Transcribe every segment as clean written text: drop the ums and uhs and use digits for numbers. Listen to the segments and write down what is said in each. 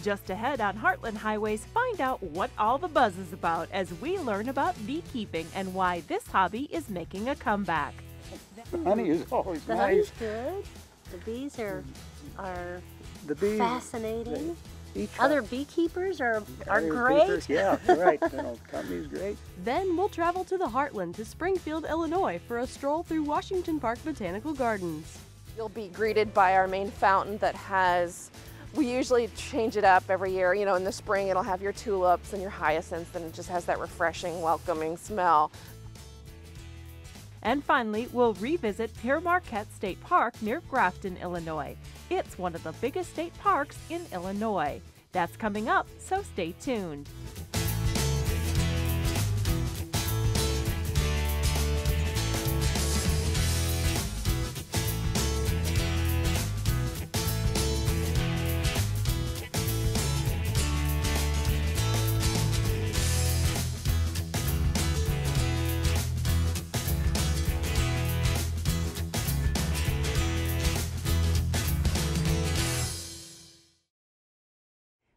Just ahead on Heartland Highways, find out what all the buzz is about as we learn about beekeeping and why this hobby is making a comeback. The honey is always the nice. honey's good. The bees are The bees, fascinating. each Other beekeepers are other great. beekeepers, yeah, right. The company's great. Then we'll travel to the Heartland to Springfield, Illinois for a stroll through Washington Park Botanical Gardens. You'll be greeted by our main fountain that we usually change it up every year. You know, in the spring it'll have your tulips and your hyacinths, and it just has that refreshing, welcoming smell. And finally, we'll revisit Pere Marquette State Park near Grafton, Illinois. It's one of the biggest state parks in Illinois. That's coming up, so stay tuned.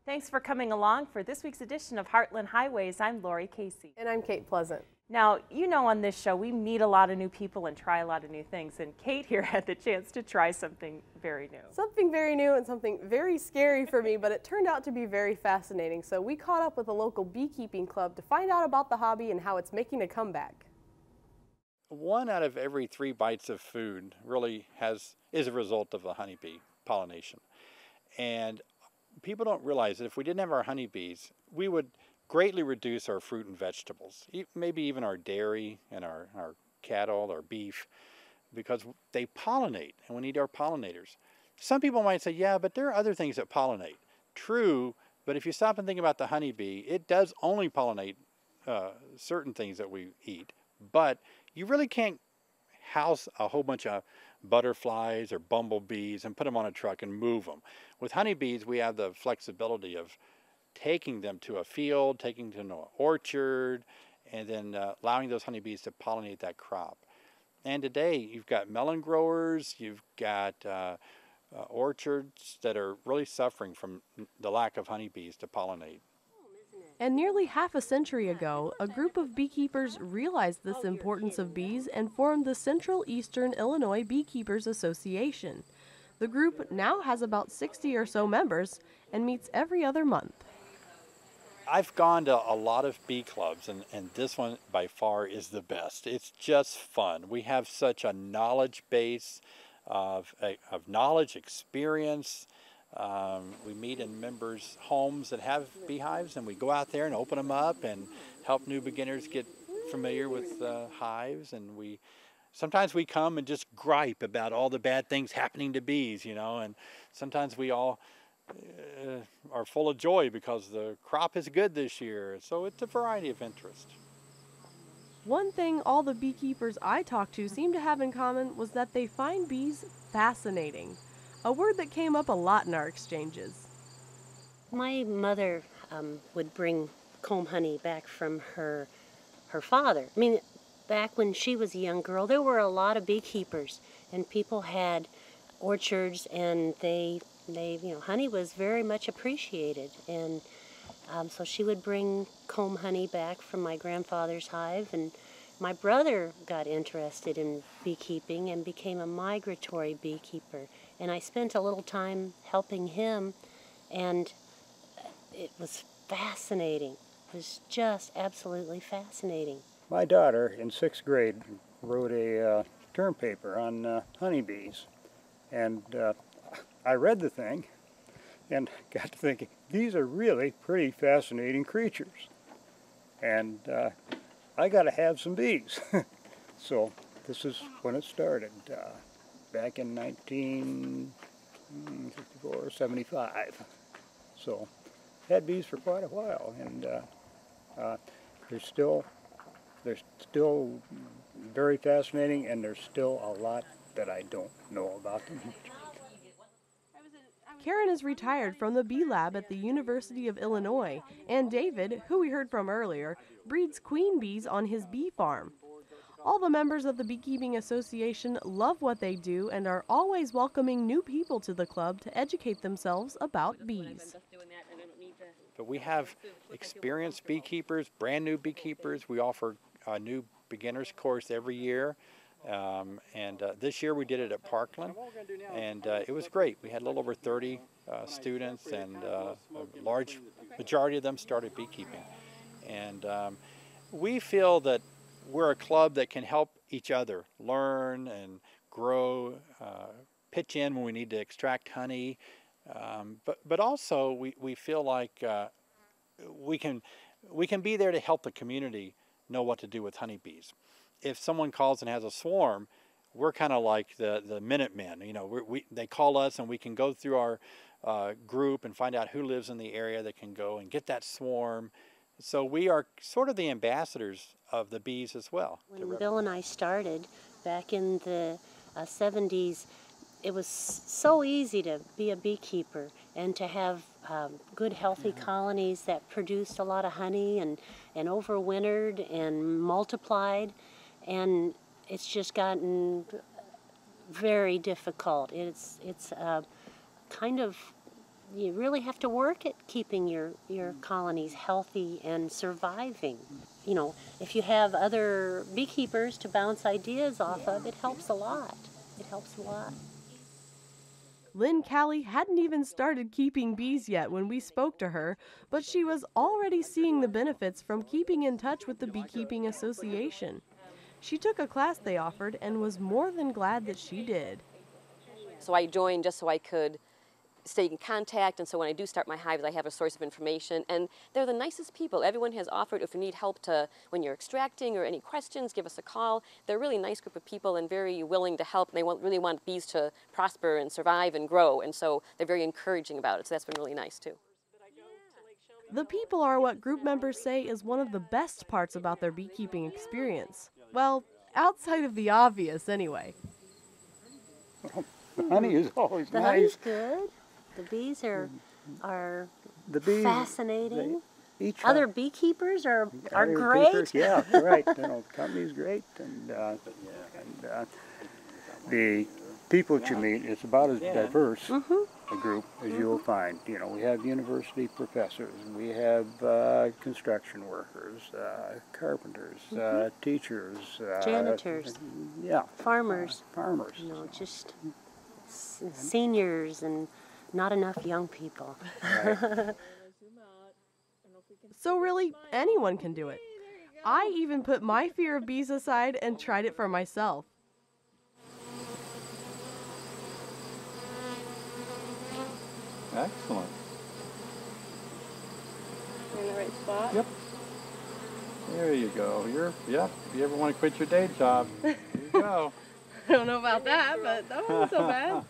Thanks for coming along for this week's edition of Heartland Highways. I'm Lori Casey. And I'm Kate Pleasant. Now, you know, on this show, we meet a lot of new people and try a lot of new things, and Kate here had the chance to try something very new. Something very new and something very scary for me, but it turned out to be very fascinating. So we caught up with a local beekeeping club to find out about the hobby and how it's making a comeback. 1 out of every 3 bites of food really is a result of the honeybee pollination. And people don't realize that if we didn't have our honeybees, we would greatly reduce our fruit and vegetables, maybe even our dairy and our cattle or beef, because they pollinate and we need our pollinators. Some people might say, yeah, but there are other things that pollinate. True, but if you stop and think about the honeybee, it does only pollinate certain things that we eat, but you really can't house a whole bunch of butterflies or bumblebees and put them on a truck and move them. With honeybees, we have the flexibility of taking them to a field, taking them to an orchard, and then allowing those honeybees to pollinate that crop. And today, you've got melon growers, you've got orchards that are really suffering from the lack of honeybees to pollinate. And nearly half a century ago, a group of beekeepers realized this importance of bees and formed the Central Illinois Beekeepers Association. The group now has about 60 or so members and meets every other month. I've gone to a lot of bee clubs, and this one by far is the best. It's just fun. We have such a knowledge base of knowledge, experience. We meet in members' homes that have beehives, and we go out there and open them up and help new beginners get familiar with hives. And sometimes we come and just gripe about all the bad things happening to bees, you know, and sometimes we all are full of joy because the crop is good this year. So it's a variety of interest. One thing all the beekeepers I talked to seem to have in common was that they find bees fascinating. A word that came up a lot in our exchanges. My mother would bring comb honey back from her father. I mean, back when she was a young girl, there were a lot of beekeepers, and people had orchards, and they honey was very much appreciated. And so she would bring comb honey back from my grandfather's hive, and my brother got interested in beekeeping and became a migratory beekeeper. And I spent a little time helping him, and it was fascinating. It was just absolutely fascinating. My daughter in 6th grade wrote a term paper on honeybees, and I read the thing and got to thinking, these are really pretty fascinating creatures, and I got to have some bees. So this is when it started. Back in 1964, 75. So, had bees for quite a while, and they're still very fascinating, and there's still a lot that I don't know about them. Karen is retired from the bee lab at the University of Illinois, and David, who we heard from earlier, breeds queen bees on his bee farm. All the members of the Beekeeping Association love what they do and are always welcoming new people to the club to educate themselves about bees. But we have experienced beekeepers, brand new beekeepers. We offer a new beginner's course every year. This year we did it at Parkland, and it was great. We had a little over 30 students, and a large majority of them started beekeeping. And we feel that we're a club that can help each other learn and grow, pitch in when we need to extract honey, but also we feel like we can be there to help the community know what to do with honeybees. If someone calls and has a swarm, we're kind of like the Minutemen. You know, they call us and we can go through our group and find out who lives in the area that can go and get that swarm. So we are sort of the ambassadors of the bees as well. When Bill and I started back in the 70s, it was so easy to be a beekeeper and to have good, healthy colonies that produced a lot of honey and overwintered and multiplied. And it's just gotten very difficult. It's kind of, you really have to work at keeping your colonies healthy and surviving. You know, if you have other beekeepers to bounce ideas off of, it helps a lot. It helps a lot. Lynn Callie hadn't even started keeping bees yet when we spoke to her, but she was already seeing the benefits from keeping in touch with the Beekeeping Association. She took a class they offered and was more than glad that she did. So I joined just so I could stay in contact, and so when I do start my hives, I have a source of information, and they're the nicest people. Everyone has offered, if you need help when you're extracting or any questions, give us a call. They're a really nice group of people and very willing to help, and they really want bees to prosper and survive and grow, and so they're very encouraging about it, so that's been really nice too. The people are what group members say is one of the best parts about their beekeeping experience. Well, outside of the obvious anyway. The honey is always the nice. Honey's good. The bees are fascinating. Other beekeepers are great. Yeah, right. You know, the company's great, and the people that you meet, it's about as diverse a group as you'll find. You know, we have university professors, we have construction workers, carpenters, teachers, janitors, farmers. You know, just seniors and not enough young people. Right. So really, anyone can do it. I even put my fear of bees aside and tried it for myself. Excellent. You're in the right spot? Yep. There you go. If you ever want to quit your day job, there you go. I don't know about that, but that wasn't so bad.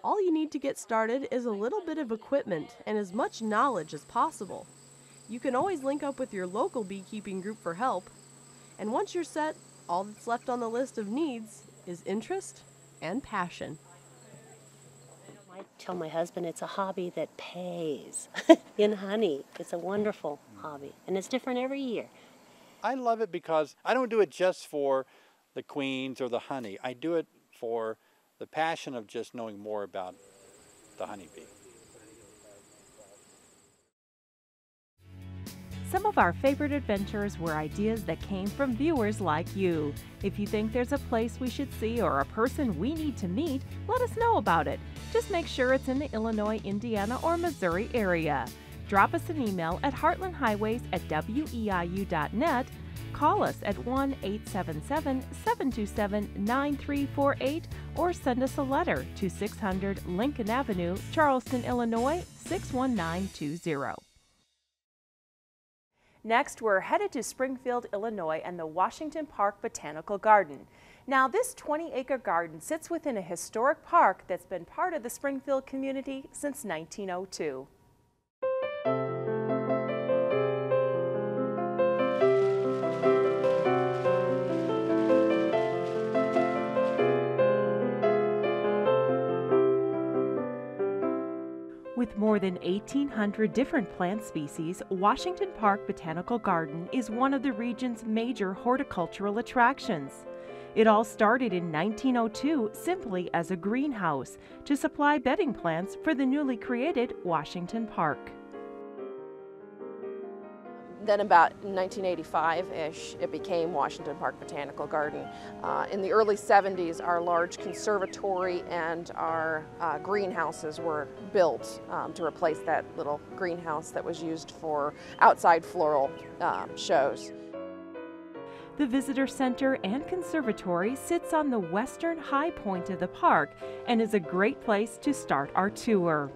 All you need to get started is a little bit of equipment and as much knowledge as possible. You can always link up with your local beekeeping group for help. And once you're set, all that's left on the list of needs is interest and passion. I tell my husband it's a hobby that pays in honey. It's a wonderful hobby, and it's different every year. I love it because I don't do it just for the queens or the honey. I do it for the passion of just knowing more about the honeybee. Some of our favorite adventures were ideas that came from viewers like you. If you think there's a place we should see or a person we need to meet, let us know about it. Just make sure it's in the Illinois, Indiana, or Missouri area. Drop us an email at heartlandhighways@weiu.net. Call us at 1-877-727-9348 or send us a letter to 600 Lincoln Avenue, Charleston, Illinois, 61920. Next, we're headed to Springfield, Illinois and the Washington Park Botanical Garden. Now, this 20-acre garden sits within a historic park that's been part of the Springfield community since 1902. With more than 1,800 different plant species, Washington Park Botanical Garden is one of the region's major horticultural attractions. It all started in 1902 simply as a greenhouse to supply bedding plants for the newly created Washington Park. Then about 1985-ish, it became Washington Park Botanical Garden. In the early 70s, our large conservatory and our greenhouses were built to replace that little greenhouse that was used for outside floral shows. The visitor center and conservatory sits on the western high point of the park and is a great place to start our tour.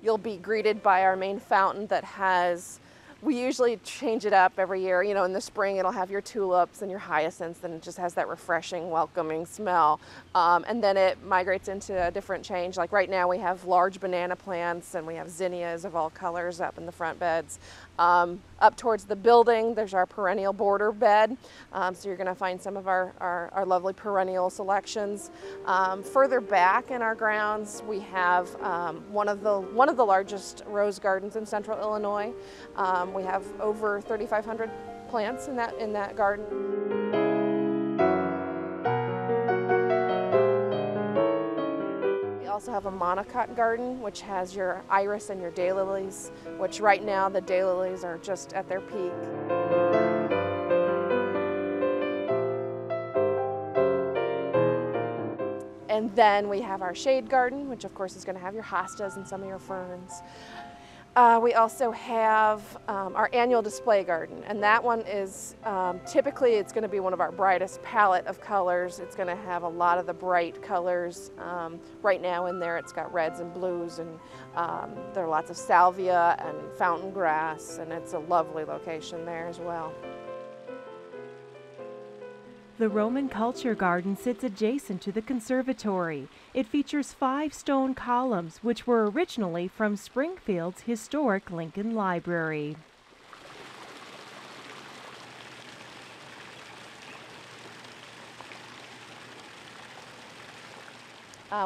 You'll be greeted by our main fountain that has, we usually change it up every year. You know, in the spring it'll have your tulips and your hyacinths, and it just has that refreshing, welcoming smell. And then it migrates into a different change. Like right now we have large banana plants and we have zinnias of all colors up in the front beds. Up towards the building, there's our perennial border bed. So you're gonna find some of our lovely perennial selections. Further back in our grounds, we have one of the largest rose gardens in Central Illinois. We have over 3,500 plants in that garden. We also have a monocot garden, which has your iris and your daylilies, which right now the daylilies are just at their peak. And then we have our shade garden, which of course is going to have your hostas and some of your ferns. We also have our annual display garden, and that one is typically it's going to be one of our brightest palette of colors. It's going to have a lot of the bright colors. Right now in there it's got reds and blues, and there are lots of salvia and fountain grass, and it's a lovely location there as well. The Roman Culture Garden sits adjacent to the conservatory. It features 5 stone columns, which were originally from Springfield's historic Lincoln Library.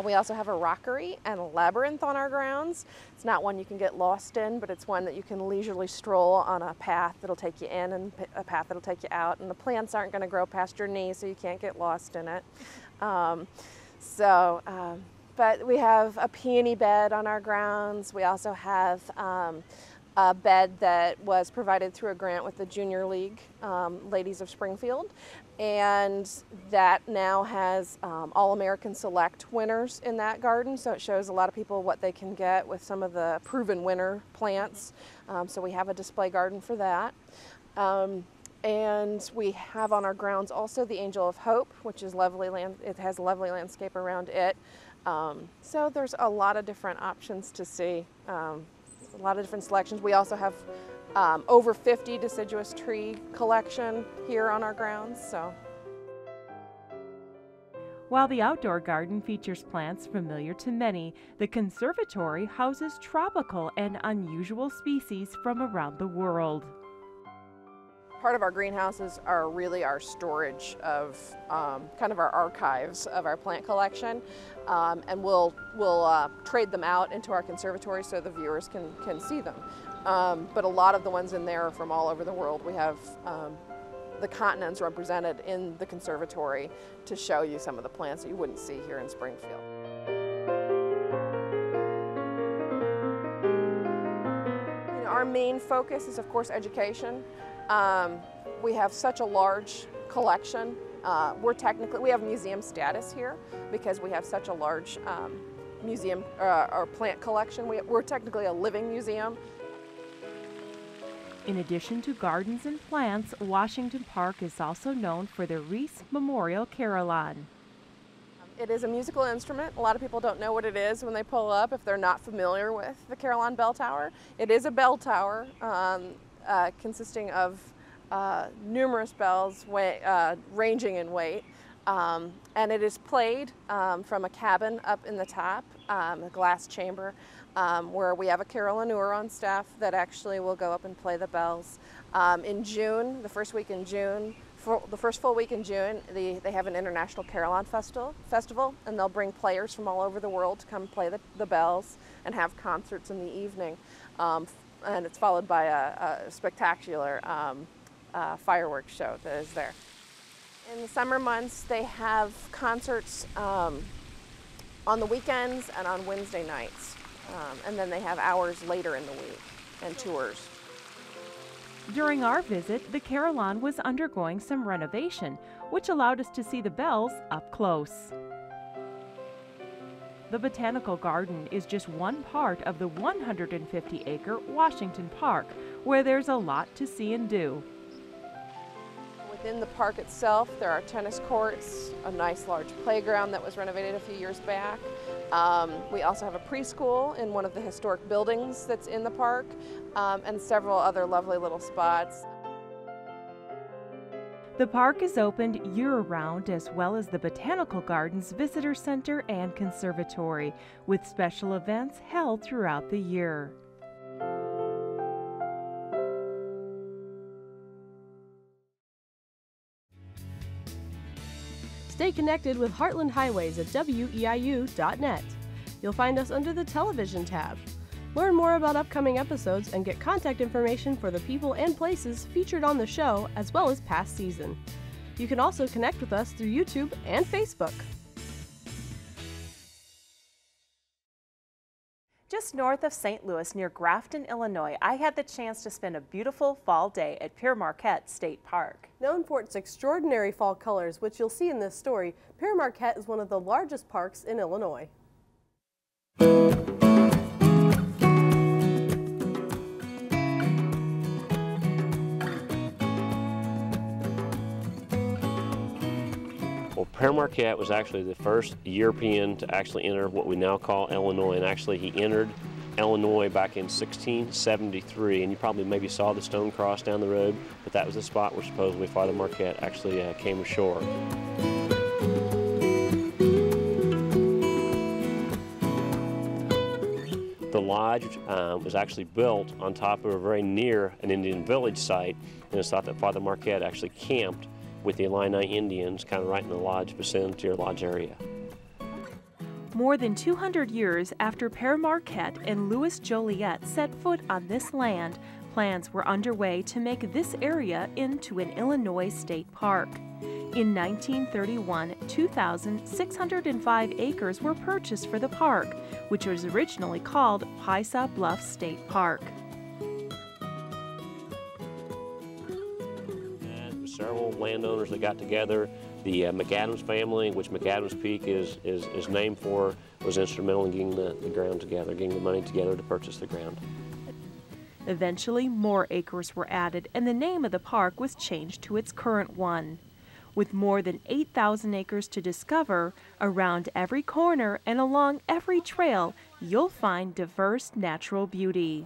We also have a rockery and a labyrinth on our grounds. It's not one you can get lost in, but it's one that you can leisurely stroll on a path that'll take you in and a path that'll take you out. And the plants aren't going to grow past your knee, so you can't get lost in it. But we have a peony bed on our grounds. We also have a bed that was provided through a grant with the Junior League Ladies of Springfield. And that now has All-American Select winners in that garden, so it shows a lot of people what they can get with some of the proven winner plants. So we have a display garden for that. And we have on our grounds also the Angel of Hope, which is lovely it has a lovely landscape around it. So there's a lot of different options to see, a lot of different selections. We also have over 50 deciduous tree collection here on our grounds. So, while the outdoor garden features plants familiar to many, the conservatory houses tropical and unusual species from around the world. Part of our greenhouses are really our storage of kind of our archives of our plant collection, and we'll trade them out into our conservatory so the viewers can see them. But a lot of the ones in there are from all over the world. We have the continents represented in the conservatory to show you some of the plants that you wouldn't see here in Springfield. You know, our main focus is, of course, education. We have such a large collection. We have museum status here because we have such a large museum or plant collection. We're technically a living museum. In addition to gardens and plants, Washington Park is also known for the Reese Memorial Carillon. It is a musical instrument. A lot of people don't know what it is when they pull up if they're not familiar with the Carillon Bell Tower. It is a bell tower consisting of numerous bells ranging in weight. And it is played from a cabin up in the top, a glass chamber, where we have a carillonneur on staff that actually will go up and play the bells. In June, the first week in June, the first full week in June, they have an International Carillon Festival, and they'll bring players from all over the world to come play the bells and have concerts in the evening. And it's followed by a spectacular fireworks show that is there. In the summer months, they have concerts on the weekends and on Wednesday nights. And then they have hours later in the week and tours. During our visit, the Carillon was undergoing some renovation, which allowed us to see the bells up close. The Botanical Garden is just one part of the 150-acre Washington Park, where there's a lot to see and do. Within the park itself, there are tennis courts, a nice large playground that was renovated a few years back. We also have a preschool in one of the historic buildings that's in the park, and several other lovely little spots. The park is opened year-round, as well as the Botanical Gardens Visitor Center and Conservatory, with special events held throughout the year. Stay connected with Heartland Highways at WEIU.net. You'll find us under the Television tab. Learn more about upcoming episodes and get contact information for the people and places featured on the show, as well as past season. You can also connect with us through YouTube and Facebook. Just north of St. Louis, near Grafton, Illinois, I had the chance to spend a beautiful fall day at Pere Marquette State Park. Known for its extraordinary fall colors, which you'll see in this story, Pere Marquette is one of the largest parks in Illinois. Well, Pere Marquette was actually the first European to actually enter what we now call Illinois, and actually he entered Illinois back in 1673, and you probably maybe saw the stone cross down the road, but that was the spot where supposedly Father Marquette actually came ashore. The lodge was actually built on top of a very near an Indian village site, and it's thought that Father Marquette actually camped with the Illini Indians kind of right in the lodge vicinity or lodge area. More than 200 years after Pere Marquette and Louis Joliet set foot on this land, plans were underway to make this area into an Illinois state park. In 1931, 2,605 acres were purchased for the park, which was originally called Pisa Bluff State Park. Several landowners that got together. The McAdams family, which McAdams Peak is named for, was instrumental in getting the ground together, getting the money together to purchase the ground. Eventually, more acres were added, and the name of the park was changed to its current one. With more than 8,000 acres to discover, around every corner and along every trail, you'll find diverse natural beauty.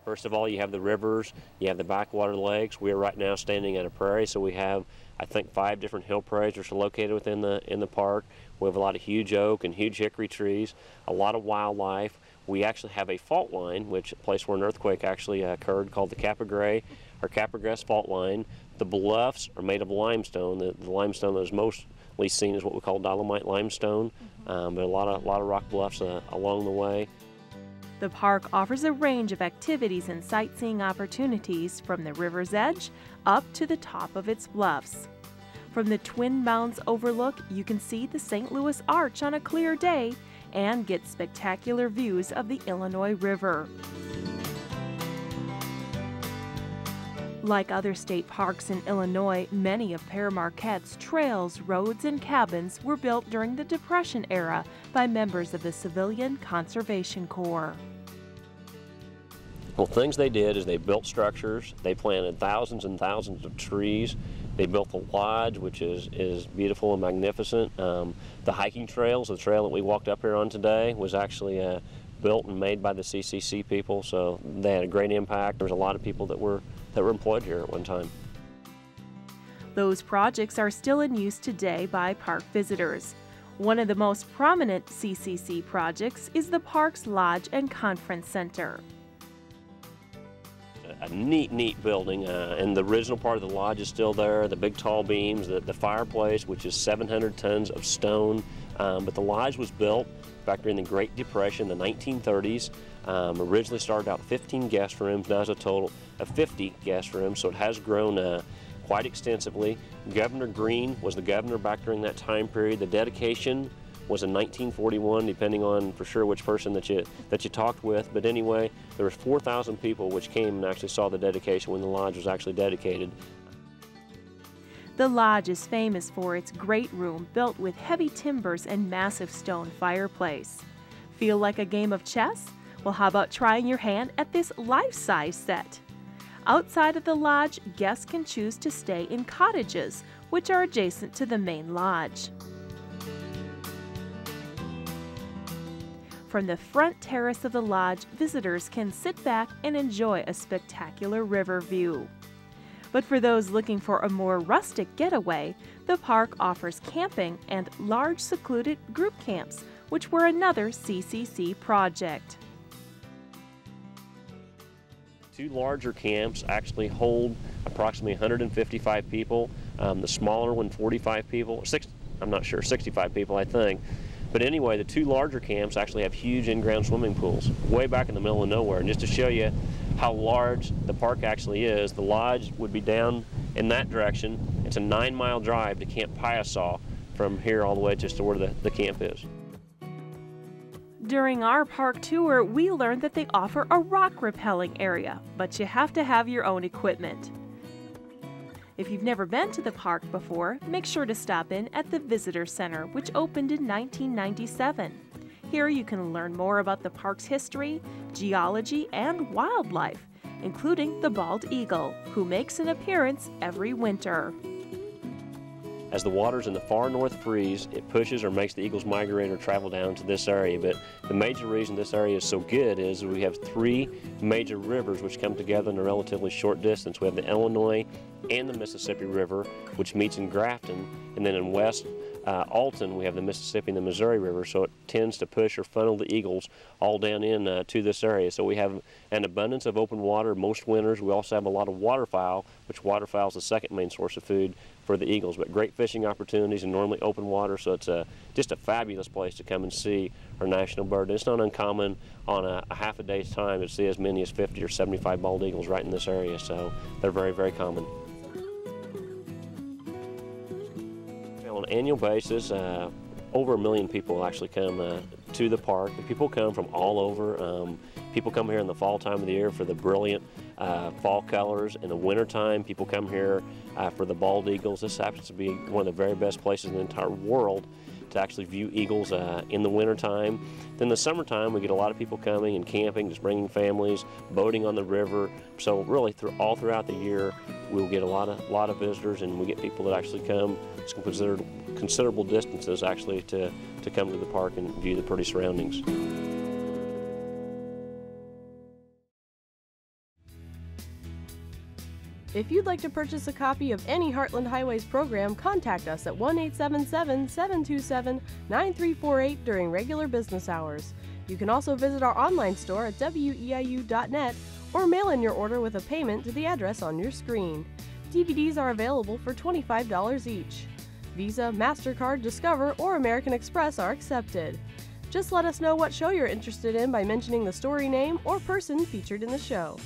First of all, you have the rivers, you have the backwater lakes. We are right now standing at a prairie, so we have, I think, 5 different hill prairies that are located within the park. We have a lot of huge oak and huge hickory trees, a lot of wildlife. We actually have a fault line, which a place where an earthquake actually occurred, called the Capogras fault line. The bluffs are made of limestone. The limestone that is mostly seen is what we call dolomite limestone, but a lot of rock bluffs along the way. The park offers a range of activities and sightseeing opportunities from the river's edge up to the top of its bluffs. From the Twin Mounds overlook, you can see the St. Louis Arch on a clear day and get spectacular views of the Illinois River. Like other state parks in Illinois, many of Pere Marquette's trails, roads, and cabins were built during the Depression era by members of the Civilian Conservation Corps. Well, things they did is they built structures, they planted thousands and thousands of trees, they built the lodge, which is beautiful and magnificent. The hiking trails, the trail that we walked up here on today, was actually built and made by the CCC people, so they had a great impact. There was a lot of people that were employed here at one time. Those projects are still in use today by park visitors. One of the most prominent CCC projects is the park's Lodge and Conference Center. A neat building, and the original part of the lodge is still there, the big tall beams, the fireplace, which is 700 tons of stone, but the lodge was built back during the Great Depression, the 1930s. Originally started out 15 guest rooms, now it's a total of 50 guest rooms, so it has grown quite extensively. Governor Green was the governor back during that time period. The dedication was in 1941, depending on for sure which person that you talked with. But anyway, there was 4,000 people which came and actually saw the dedication when the lodge was actually dedicated. The lodge is famous for its great room built with heavy timbers and massive stone fireplace. Feel like a game of chess? Well, how about trying your hand at this life-size set? Outside of the lodge, guests can choose to stay in cottages, which are adjacent to the main lodge. From the front terrace of the lodge, visitors can sit back and enjoy a spectacular river view. But for those looking for a more rustic getaway, the park offers camping and large secluded group camps, which were another CCC project. 2 larger camps actually hold approximately 155 people. The smaller one, 45 people, I'm not sure, 65 people, I think. But anyway, the 2 larger camps actually have huge in-ground swimming pools way back in the middle of nowhere. And just to show you how large the park actually is, the lodge would be down in that direction. It's a 9-mile drive to Camp Piasaw from here all the way just to where the camp is. During our park tour, we learned that they offer a rock rappelling area, but you have to have your own equipment. If you've never been to the park before, make sure to stop in at the Visitor Center, which opened in 1997. Here you can learn more about the park's history, geology, and wildlife, including the bald eagle, who makes an appearance every winter. As the waters in the far north freeze, it pushes or makes the eagles migrate or travel down to this area. But the major reason this area is so good is we have 3 major rivers which come together in a relatively short distance. We have the Illinois and the Mississippi River, which meets in Grafton, and then in West Alton we have the Mississippi and the Missouri River, so it tends to push or funnel the eagles all down in to this area. So we have an abundance of open water most winters. We also have a lot of waterfowl, which waterfowl is the second main source of food for the eagles, but great fishing opportunities and normally open water, so it's just a fabulous place to come and see our national bird. And it's not uncommon on a half a day's time to see as many as 50 or 75 bald eagles right in this area, so they're very, very common. On an annual basis, over 1 million people actually come to the park. People come from all over. People come here in the fall time of the year for the brilliant fall colors. In the wintertime, people come here for the bald eagles. This happens to be one of the very best places in the entire world to actually view eagles in the wintertime. Then the summertime, we get a lot of people coming and camping, just bringing families, boating on the river. So really, all throughout the year, we'll get a lot of visitors, and we get people that actually come. It's considered considerable distances actually to come to the park and view the pretty surroundings. If you'd like to purchase a copy of any Heartland Highways program, contact us at 1-877-727-9348 during regular business hours. You can also visit our online store at WEIU.net or mail in your order with a payment to the address on your screen. DVDs are available for $25 each. Visa, MasterCard, Discover, or American Express are accepted. Just let us know what show you're interested in by mentioning the story name or person featured in the show.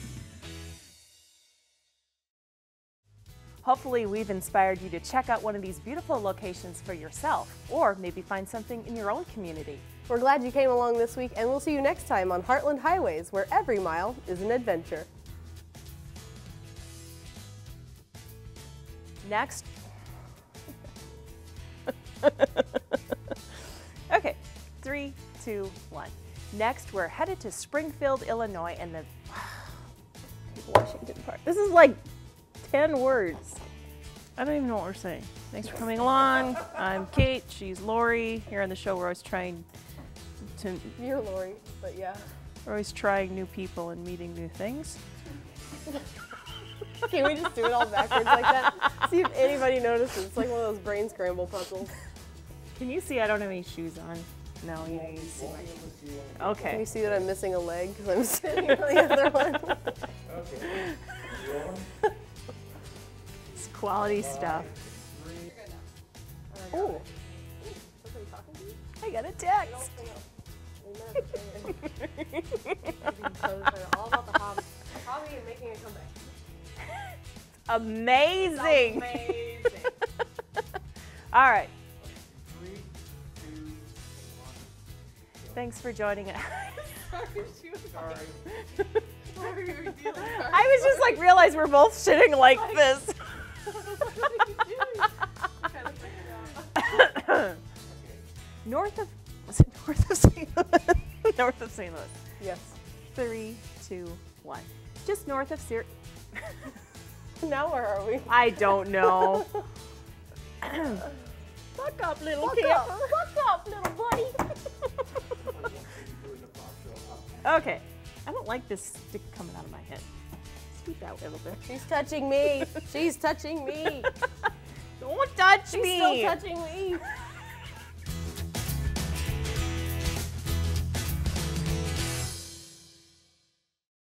Hopefully we've inspired you to check out one of these beautiful locations for yourself, or maybe find something in your own community. We're glad you came along this week, and we'll see you next time on Heartland Highways, where every mile is an adventure. Next. Okay, 3, 2, 1. Next, we're headed to Springfield, Illinois, and the Washington Park. This is like 10 words. I don't even know what we're saying. Thanks for coming along. I'm Kate. She's Lori. Here on the show, we're always trying to. You're Lori, but yeah. We're always trying new people and meeting new things. Can we just do it all backwards like that? See if anybody notices. It's like one of those brain scramble puzzles. Can you see I don't have any shoes on? No, you see my shoes. Okay. Can you see that I'm missing a leg because I'm sitting on the other one? Okay. It's quality stuff. Oh. I got a text. All about the hobby and making a comeback. amazing. All right. 3, 2, 1. Thanks for joining us. Sorry. I was just like, realized we're both sitting like this. North of, was it north of St. Louis? North of St. Louis. Yes. 3, 2, 1. Just north of Syr. Now where are we? I don't know. Fuck up, little Fuck camper. up. Fuck up, little buddy. Okay. I don't like this stick coming out of my head. Scoot that a little bit. She's touching me. She's touching me. Don't touch She's me. still touching me.